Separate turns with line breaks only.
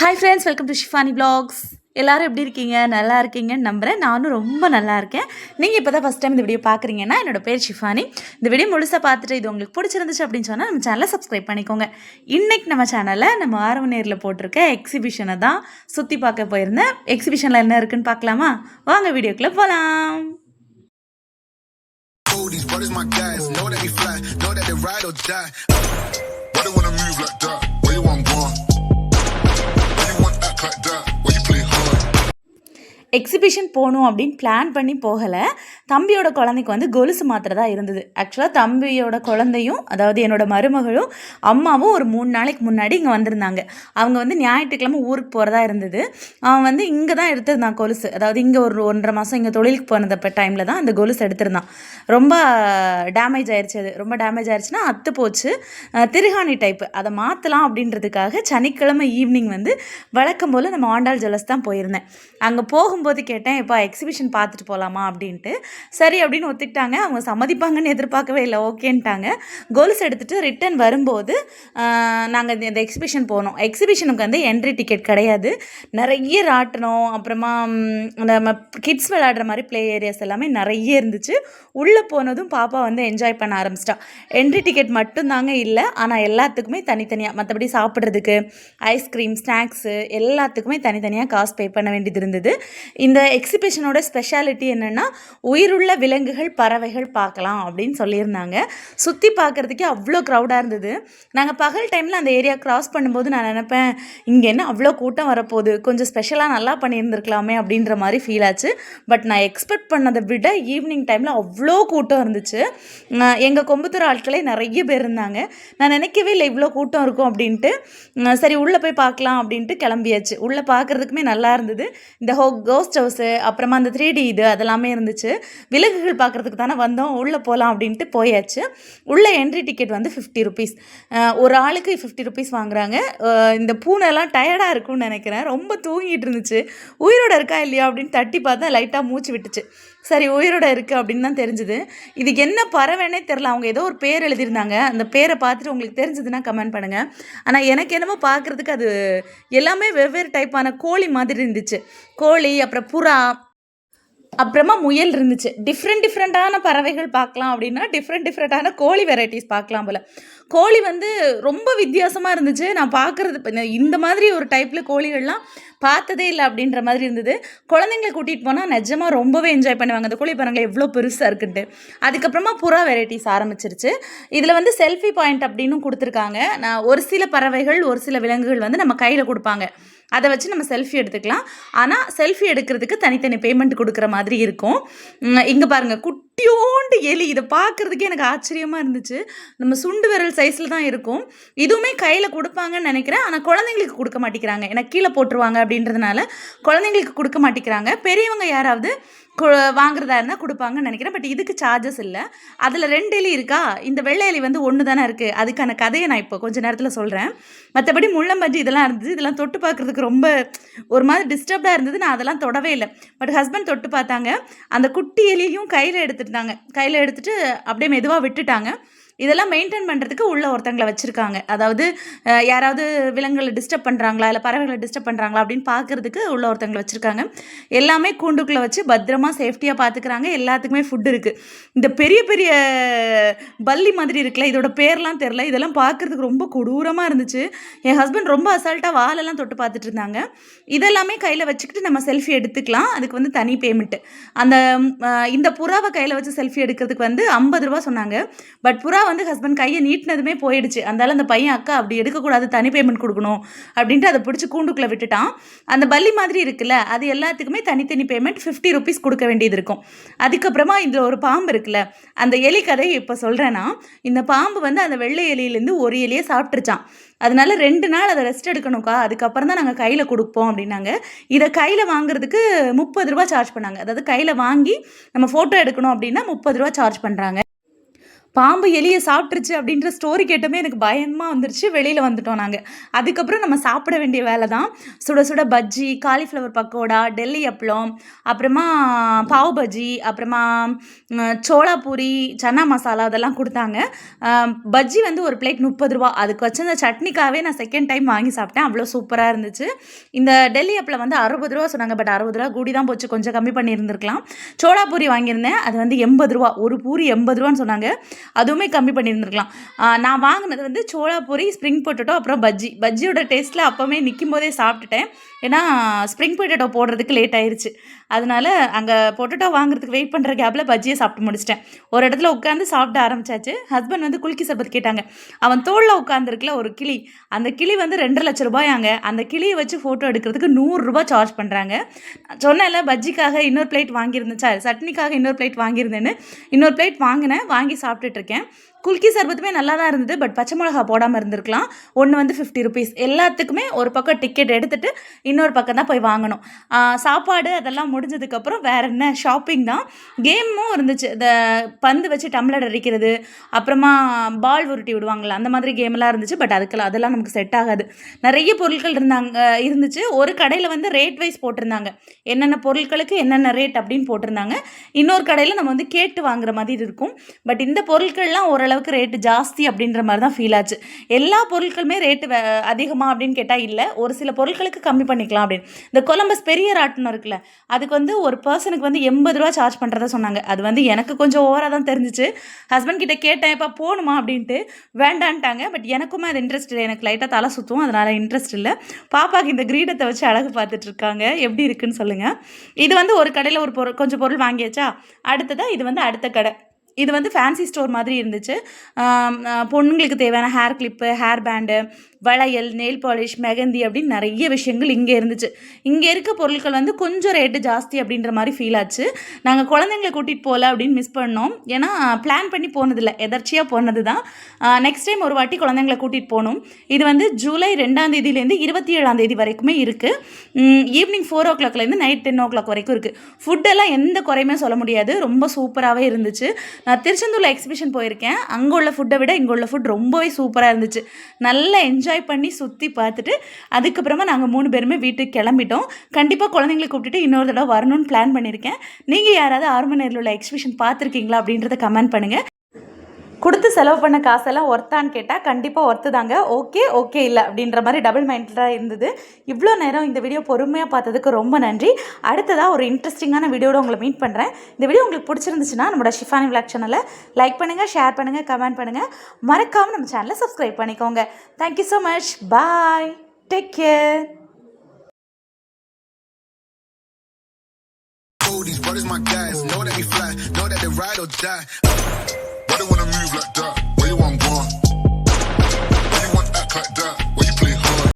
Hi friends, welcome to Shifani vlogs. எல்லோரும் எப்படி இருக்கீங்க? நல்லா இருக்கீங்கன்னு நம்புகிறேன். நானும் ரொம்ப நல்லா இருக்கேன். நீங்கள் இப்போ தான் ஃபஸ்ட் டைம் இந்த வீடியோ பார்க்குறீங்கன்னா, என்னோடய பேர் ஷிஃபானி. இந்த வீடியோ முழுசாக பார்த்துட்டு இது உங்களுக்கு பிடிச்சிருந்துச்சு அப்படின்னு சொன்னால் நம்ம சேனலை சப்ஸ்கிரைப் பண்ணிக்கோங்க. இன்றைக்கி நம்ம சேனலில் நம்ம ஆரவநேரில் போட்டிருக்க எக்ஸிபிஷனை தான் சுற்றி பார்க்க போயிருந்தேன். எக்ஸிபிஷனில் என்ன இருக்குன்னு பார்க்கலாமா? வாங்க வீடியோக்குள்ளே போகலாம். These brothers my guys, know that we fly, know that they ride or die. Why they wanna move like that? Where you want gone? Why you want act like that? Why you play hard? Exhibition போகணும் அப்படின்னு plan பண்ணி போகலை. தம்பியோட குழந்தைக்கு வந்து கொலுசு மாத்திரதான் இருந்தது. ஆக்சுவலாக தம்பியோட குழந்தையும், அதாவது என்னோடய மருமகளும் அம்மாவும் ஒரு 3 நாளைக்கு முன்னாடி இங்கே வந்திருந்தாங்க. அவங்க வந்து ஞாயிற்றுக்கிழமை ஊருக்கு போகிறதா இருந்தது. அவன் வந்து இங்கே தான் எடுத்திருந்தான் கொலுசு. அதாவது இங்கே ஒரு 1.5 மாதம் இங்கே தொழிலுக்கு போனதப்போ டைமில் தான் அந்த கொலுசு எடுத்திருந்தான். ரொம்ப டேமேஜ் ஆயிடுச்சு. அது ரொம்ப டேமேஜ் ஆயிடுச்சுன்னா அத்து போச்சு. திருகாணி டைப்பு அதை மாற்றலாம் அப்படின்றதுக்காக சனிக்கிழமை ஈவினிங் வந்து வழக்கம் போல் நம்ம ஆண்டாள் ஜுவல்லர்ஸ் தான் போயிருந்தேன். அங்கே போகும்போது கேட்டேன், இப்போ எக்ஸிபிஷன் பார்த்துட்டு போகலாமா அப்படின்ட்டு. சரி அப்படின்னு ஒத்துக்கிட்டாங்க. அவங்க சம்மதிப்பாங்கன்னு எதிர்பார்க்கவே இல்லை, ஓகேன்ட்டாங்க. கொலுசு எடுத்துகிட்டு ரிட்டன் வரும்போது நாங்கள் இந்த எக்ஸிபிஷன் போனோம். எக்ஸிபிஷனுக்கு வந்து என்ட்ரி டிக்கெட் கிடையாது. நிறைய ராட்டணும், அப்புறமா நம்ம கிட்ஸ் விளையாடுற மாதிரி ப்ளே ஏரியாஸ் எல்லாமே நிறைய இருந்துச்சு. உள்ளே போனதும் பாப்பா வந்து என்ஜாய் பண்ண ஆரம்பிச்சிட்டா. என்ட்ரி டிக்கெட் மட்டும்தாங்க இல்லை, ஆனால் எல்லாத்துக்குமே தனித்தனியாக, மற்றபடி சாப்பிட்றதுக்கு ஐஸ்கிரீம் ஸ்நாக்ஸு எல்லாத்துக்குமே தனித்தனியாக காசு பே பண்ண வேண்டியது இருந்தது. இந்த எக்ஸிபிஷனோட ஸ்பெஷாலிட்டி என்னென்னா, உயிருள்ள விலங்குகள் பறவைகள் பார்க்கலாம் அப்படின்னு சொல்லியிருந்தாங்க. சுற்றி பார்க்குறதுக்கே அவ்வளோ க்ரௌடாக இருந்தது. நாங்கள் பகல் டைமில் அந்த ஏரியா க்ராஸ் பண்ணும்போது நான் நினப்பேன், இங்கே என்ன அவ்வளோ கூட்டம் வரப்போகுது, கொஞ்சம் ஸ்பெஷலாக நல்லா பண்ணியிருந்துருக்கலாமே அப்படின்ற மாதிரி ஃபீல் ஆச்சு. பட் நான் எக்ஸ்பெக்ட் பண்ணதை விட ஈவினிங் டைமில் அவ்வளோ கூட்டம் இருந்துச்சு. எங்கள் கொம்புத்தூர் ஆட்களே நிறைய பேர் இருந்தாங்க. நான் நினைக்கவே இல்லை இவ்வளோ கூட்டம் இருக்கும் அப்படின்ட்டு. சரி உள்ளே போய் பார்க்கலாம் அப்படின்ட்டு கிளம்பியாச்சு. உள்ளே பார்க்குறதுக்குமே நல்லா இருந்தது. இந்த கோஸ்ட் ஹவுஸு, அப்புறமா அந்த 3D இது அதெல்லாமே இருந்துச்சு. விலங்குகள் பார்க்குறதுக்கு தானே வந்தோம், உள்ளே போகலாம் அப்படின்ட்டு போயாச்சு. உள்ளே என்ட்ரி டிக்கெட் வந்து 50 ருபீஸ். ஒரு ஆளுக்கு 50 ருபீஸ் வாங்குறாங்க. இந்த பூனைலாம் டயர்டாக இருக்கும்னு நினைக்கிறேன், ரொம்ப தூங்கிட்டு இருந்துச்சு. உயிரோடு இருக்கா இல்லையா அப்படின்னு தட்டி பார்த்தா லைட்டாக மூச்சு விட்டுச்சு. சரி உயிரோட இருக்குது அப்படின்னு தான் தெரிஞ்சுது. இதுக்கு என்ன பறவைன்னே தெரில. அவங்க ஏதோ ஒரு பேர் எழுதியிருந்தாங்க. அந்த பேரை பார்த்துட்டு உங்களுக்கு தெரிஞ்சதுன்னா கமெண்ட் பண்ணுங்கள். ஆனால் எனக்கு என்னமோ பார்க்குறதுக்கு அது எல்லாமே வெவ்வேறு டைப்பான கோழி மாதிரி இருந்துச்சு. கோழி, அப்புறம் புறா, அப்புறமா முயல் இருந்துச்சு. டிஃப்ரெண்ட்டான பறவைகள் பார்க்கலாம் அப்படின்னா டிஃப்ரெண்ட்டான கோழி வெரைட்டிஸ் பார்க்கலாம் போல். கோழி வந்து ரொம்ப வித்தியாசமாக இருந்துச்சு. நான் பார்க்குறது இந்த மாதிரி ஒரு டைப்பில் கோழிகள்லாம் பார்த்ததே இல்லை அப்படின்ற மாதிரி இருந்தது. குழந்தைங்களை கூட்டிகிட்டு போனால் நிஜமாக ரொம்பவே என்ஜாய் பண்ணுவாங்க. அந்த கோழி பாருங்களேன் எவ்வளோ பெருசாக இருக்குன்ட்டு. அதுக்கப்புறமா புறா வெரைட்டிஸ் ஆரம்பிச்சிருச்சு. இதில் வந்து செல்ஃபி பாயிண்ட் அப்படின்னு கொடுத்துருக்காங்க. நான் ஒரு சில பறவைகள், ஒரு சில விலங்குகள் வந்து நம்ம கையில் கொடுப்பாங்க. அதை வச்சு நம்ம செல்ஃபி எடுத்துக்கலாம். ஆனால் செல்ஃபி எடுக்கிறதுக்கு தனித்தனி பேமெண்ட் கொடுக்குற மாதிரி இருக்கும். இங்கே பாருங்கள், குட்டியோண்டு எலி. இதை பார்க்குறதுக்கே எனக்கு ஆச்சரியமாக இருந்துச்சு. நம்ம சுண்டு விரல் சைஸில் தான் இருக்கும். இதுவுமே கையில் கொடுப்பாங்கன்னு நினைக்கிறேன். ஆனால் குழந்தைங்களுக்கு கொடுக்க மாட்டேங்கிறாங்க. எனக்கு கீழே போட்டுருவாங்க அப்படின்றதுனால குழந்தைங்களுக்கு கொடுக்க மாட்டேங்கிறாங்க. பெரியவங்க யாராவது வாங்குறதா இருந்தால் கொடுப்பாங்கன்னு நினைக்கிறேன். பட் இதுக்கு சார்ஜஸ் இல்லை. அதில் 2 எலி இருக்கா. இந்த வெள்ளை எலி வந்து 1 தானே இருக்குது. அதுக்கான கதையை நான் இப்போ கொஞ்சம் நேரத்தில் சொல்கிறேன். மற்றபடி முள்ளம்பஞ்சு இதெல்லாம் இருந்தது. இதெல்லாம் தொட்டு பார்க்குறதுக்கு ரொம்ப ஒரு மாதிரி டிஸ்டர்ப்டாக இருந்தது. நான் அதெல்லாம் தொடவே இல்லை. பட் ஹஸ்பண்ட் தொட்டு பார்த்தாங்க. அந்த குட்டி எலியும் கையில் எடுத்துட்டாங்க. கையில் எடுத்துகிட்டு அப்படியே மெதுவாக விட்டுட்டாங்க. இதெல்லாம் மெயின்டைன் பண்ணுறதுக்கு உள்ள ஒருத்தங்களை வச்சுருக்காங்க. அதாவது யாராவது விலங்குகளை டிஸ்டர்ப் பண்ணுறாங்களா, இல்லை பறவைகளை டிஸ்டர்ப் பண்ணுறாங்களா அப்படின்னு பார்க்குறதுக்கு உள்ள ஒருத்தங்களை வச்சுருக்காங்க. எல்லாமே கூண்டுக்குள்ளே வச்சு பத்திரமா சேஃப்டியாக பார்த்துக்கிறாங்க. எல்லாத்துக்குமே ஃபுட் இருக்குது. இந்த பெரிய பெரிய பல்லி மாதிரி இருக்குல்ல, இதோட பேர்லாம் தெரில. இதெல்லாம் பார்க்குறதுக்கு ரொம்ப கொடூரமாக இருந்துச்சு. என் ஹஸ்பண்ட் ரொம்ப அசால்ட்டாக வாலெல்லாம் தொட்டு பார்த்துட்டு இருந்தாங்க. இதெல்லாமே கையில் வச்சுக்கிட்டு நம்ம செல்ஃபி எடுத்துக்கலாம். அதுக்கு வந்து தனி பேமெண்ட்டு. இந்த புறாவை கையில் வச்சு செல்ஃபி எடுக்கிறதுக்கு வந்து 50 ரூபா சொன்னாங்க. பட் புறா வந்து ஹஸ்பண்ட் கையை நீட்டினதுமே போயிடுச்சு. அதனால அந்த பையன், அக்கா அப்படி எடுக்கக்கூடாது, தனி பேமெண்ட் கொடுக்கணும் அப்படின்ட்டு அதை பிடிச்சி கூண்டுக்குள்ளே விட்டுட்டான். அந்த பல்லி மாதிரி இருக்குல்ல, அது எல்லாத்துக்குமே தனித்தனி பேமெண்ட் 50 ருபீஸ் கொடுக்க வேண்டியது இருக்கும். அதுக்கப்புறமா இதில் ஒரு பாம்பு இருக்குல்ல, அந்த எலி கதையை இப்போ சொல்கிறேன்னா, இந்த பாம்பு வந்து அந்த வெள்ளை எலியிலேருந்து ஒரு எலியை சாப்பிட்டுருச்சான். அதனால 2 நாள் அதை ரெஸ்ட் எடுக்கணும்க்கா, அதுக்கப்புறம் தான் நாங்கள் கையில் கொடுப்போம் அப்படின்னாங்க. இதை கையில் வாங்குறதுக்கு 30 ரூபா சார்ஜ் பண்ணாங்க. அதாவது கையில் வாங்கி நம்ம ஃபோட்டோ எடுக்கணும் அப்படின்னா 30 ரூபா சார்ஜ் பண்ணுறாங்க.
பாம்பு எலியை சாப்பிட்ருச்சு அப்படின்ற ஸ்டோரி கேட்டமே எனக்கு பயமாக வந்துருச்சு. வெளியில் வந்துட்டோம் நாங்கள். அதுக்கப்புறம் நம்ம சாப்பிட வேண்டிய வேலை தான். சுட சுட பஜ்ஜி, காலிஃப்ளவர் பக்கோடா, டெல்லி அப்பளம், அப்புறமா பாவ் பஜ்ஜி, அப்புறமா சோளா பூரி, சன்னா மசாலா அதெல்லாம் கொடுத்தாங்க. பஜ்ஜி வந்து ஒரு பிளேட் 30 ரூபா. அதுக்கு வச்சிருந்த சட்னிக்காகவே நான் செகண்ட் டைம் வாங்கி சாப்பிட்டேன். அவ்வளோ சூப்பராக இருந்துச்சு. இந்த டெல்லி அப்பளம் வந்து 60 ரூபா சொன்னாங்க. பட் 60 ரூபா கூடி தான் போச்சு. கொஞ்சம் கம்மி பண்ணியிருந்திருக்கலாம். சோளா பூரி வாங்கியிருந்தேன். அது வந்து 80 ரூபா. ஒரு பூரி 80 ரூபான்னு சொன்னாங்க. அதுவுமே கம்மி பண்ணியிருந்துருக்கலாம். நான் வாங்கினது வந்து சோளா பூரி, ஸ்ப்ரிங் பொட்டேட்டோ, அப்புறம் பஜ்ஜி. பஜ்ஜியோட டேஸ்ட்டில் அப்போவே நிற்கும் போதே சாப்பிட்டுட்டேன். ஏன்னா ஸ்ப்ரிங் பொட்டேட்டோ போடுறதுக்கு லேட் ஆயிடுச்சு. அதனால அங்கே பொட்டேட்டோ வாங்குறதுக்கு வெயிட் பண்ணுற கேப்பில் பஜ்ஜியை சாப்பிட்டு முடிச்சிட்டேன். ஒரு இடத்துல உட்காந்து சாப்பிட ஆரம்பிச்சாச்சு. ஹஸ்பண்ட் வந்து குலுக்கி சர்பத் கேட்டாங்க. அவன் தோளில் உட்காந்துருக்குல ஒரு கிளி, அந்த கிளி வந்து 2.5 லட்ச ரூபாயாங்க. அந்த கிளியை வச்சு ஃபோட்டோ எடுக்கிறதுக்கு 100 ரூபா சார்ஜ் பண்ணுறாங்க. சொன்னேன்ல பஜ்ஜிக்காக இன்னொரு பிளேட் வாங்கியிருந்துச்சா, சட்னிக்காக இன்னொரு பிளேட் வாங்கியிருந்தேன்னு. இன்னொரு பிளேட் வாங்கினேன், வாங்கி சாப்பிட்டுட்ருக்கேன். குல்கி சர்பத்துமே நல்லா தான் இருந்தது. பட் பச்சை மிளகா போடாமல் இருந்திருக்கலாம். ஒன்று வந்து 50 ருபீஸ். எல்லாத்துக்குமே ஒரு பக்கம் டிக்கெட் எடுத்துகிட்டு இன்னொரு பக்கம் தான் போய் வாங்கணும். சாப்பாடு அதெல்லாம் முடிஞ்சதுக்கப்புறம் வேறு என்ன ஷாப்பிங் தான். கேமும் இருந்துச்சு. இந்த பந்து வச்சு டம்ளர் அடிக்கிறது, அப்புறமா பால் உருட்டி விடுவாங்களா, அந்த மாதிரி கேம்லாம் இருந்துச்சு. பட் அதெல்லாம் நமக்கு செட் ஆகாது. நிறைய பொருட்கள் இருந்துச்சு. ஒரு கடையில் வந்து ரேட் வைஸ் போட்டிருந்தாங்க. என்னென்ன பொருட்களுக்கு என்னென்ன ரேட் அப்படின்னு போட்டிருந்தாங்க. இன்னொரு கடையில் நம்ம வந்து கேட்டு வாங்குற மாதிரி இருக்கும். பட் இந்த பொருட்கள்லாம் ஓரளவுக்கு ரேட்டு ஜாஸ்தி அப்படின்ற மாதிரி தான் ஃபீல் ஆச்சு. எல்லா பொருட்களுமே ரேட்டு அதிகமாக அப்படின்னு கேட்டால் இல்லை. ஒரு சில பொருட்களுக்கு கம்மி பண்ணிக்கலாம் அப்படின்னு. இந்த கொலம்பஸ் பெரிய ராட்டினம் இருக்குல்ல, அதுக்கு வந்து ஒரு பர்சனுக்கு வந்து 80 ரூபா சார்ஜ் பண்ணுறதா சொன்னாங்க. அது வந்து எனக்கு கொஞ்சம் ஓவராக தான் தெரிஞ்சிச்சு. ஹஸ்பண்ட் கிட்ட கேட்டேன், இப்போ போகணுமா அப்படின்ட்டு. வேண்டான்ட்டாங்க. பட் எனக்குமே அது இன்ட்ரெஸ்ட் இல்லை. எனக்கு லைட்டாக தலை சுற்றும், அதனால் இன்ட்ரெஸ்ட் இல்லை. பாப்பாவுக்கு இந்த கிரீடத்தை வச்சு அழகு பார்த்துட்டு இருக்காங்க. எப்படி இருக்குன்னு சொல்லுங்கள். இது வந்து ஒரு கடையில் ஒரு கொஞ்சம் பொருள் வாங்கியாச்சா. அடுத்ததாக இது வந்து அடுத்த கடை. இது வந்து ஃபேன்சி ஸ்டோர் மாதிரி இருந்துச்சு. பொண்ணுங்களுக்கு தேவையான ஹேர் கிளிப்பு, ஹேர் பேண்டு, வளையல், நெயில் பாலிஷ், மெகந்தி அப்படின்னு நிறைய விஷயங்கள் இங்கே இருந்துச்சு. இங்கே இருக்க பொருட்கள் வந்து கொஞ்சம் ரேட்டு ஜாஸ்தி அப்படின்ற மாதிரி ஃபீல் ஆச்சு. நாங்கள் குழந்தைங்களை கூட்டிகிட்டு போகல அப்படின்னு மிஸ் பண்ணோம். ஏன்னா பிளான் பண்ணி போனதில்லை, எதர்ச்சியாக போனது தான். நெக்ஸ்ட் டைம் ஒரு வாட்டி குழந்தைங்களை கூட்டிகிட்டு போகணும். இது வந்து ஜூலை 2ஆம் தேதியிலேருந்து 27ஆம் தேதி வரைக்குமே இருக்குது. ஈவினிங் 4 o'clockலேருந்து நைட் 10 o'clock வரைக்கும் இருக்குது. ஃபுட்டெல்லாம் எந்த குறையுமே சொல்ல முடியாது. ரொம்ப சூப்பராகவே இருந்துச்சு. நான் திருச்செந்தூரில் எக்ஸிபிஷன் போயிருக்கேன். அங்கே உள்ள ஃபுட்டை விட இங்கே உள்ள ஃபுட் ரொம்பவே சூப்பராக இருந்துச்சு. நல்லா என்ஜாய் பண்ணி சுற்றி பார்த்துட்டு அதுக்கப்புறமா நாங்கள் 3 பேருமே வீட்டுக்கு கிளம்பிட்டோம். கண்டிப்பாக குழந்தைங்களை கூப்பிட்டுட்டு இன்னொரு தடவை வரணும்னு பிளான் பண்ணியிருக்கேன். நீங்கள் யாராவது ஆர்மனேரில் உள்ள எக்ஸிபிஷன் பார்த்துருக்கீங்களா அப்படின்றத கமெண்ட் பண்ணுங்கள். கொடுத்து செலவு பண்ண காசெல்லாம் ஒர்த்தான்னு கேட்டால் கண்டிப்பாக ஒர்த்து தாங்க. ஓகே இல்லை அப்படின்ற மாதிரி டபுள் மைண்டடாக இருந்தது. இவ்வளோ நேரம் இந்த வீடியோ பொறுமையாக பார்த்ததுக்கு ரொம்ப நன்றி. அடுத்ததாக ஒரு இன்ட்ரெஸ்டிங்கான வீடியோட உங்களை மீட் பண்ணுறேன். இந்த வீடியோ உங்களுக்கு பிடிச்சிருந்துச்சுன்னா நம்மளோட ஷிஃபானி விளாக் சேனலை லைக் பண்ணுங்கள், ஷேர் பண்ணுங்கள், கமெண்ட் பண்ணுங்கள். மறக்காமல் நம்ம சேனலை சப்ஸ்கிரைப் பண்ணிக்கோங்க. Thank you so much. Bye. Take care.
These brothers my guys, know that we fly, know that they ride or die.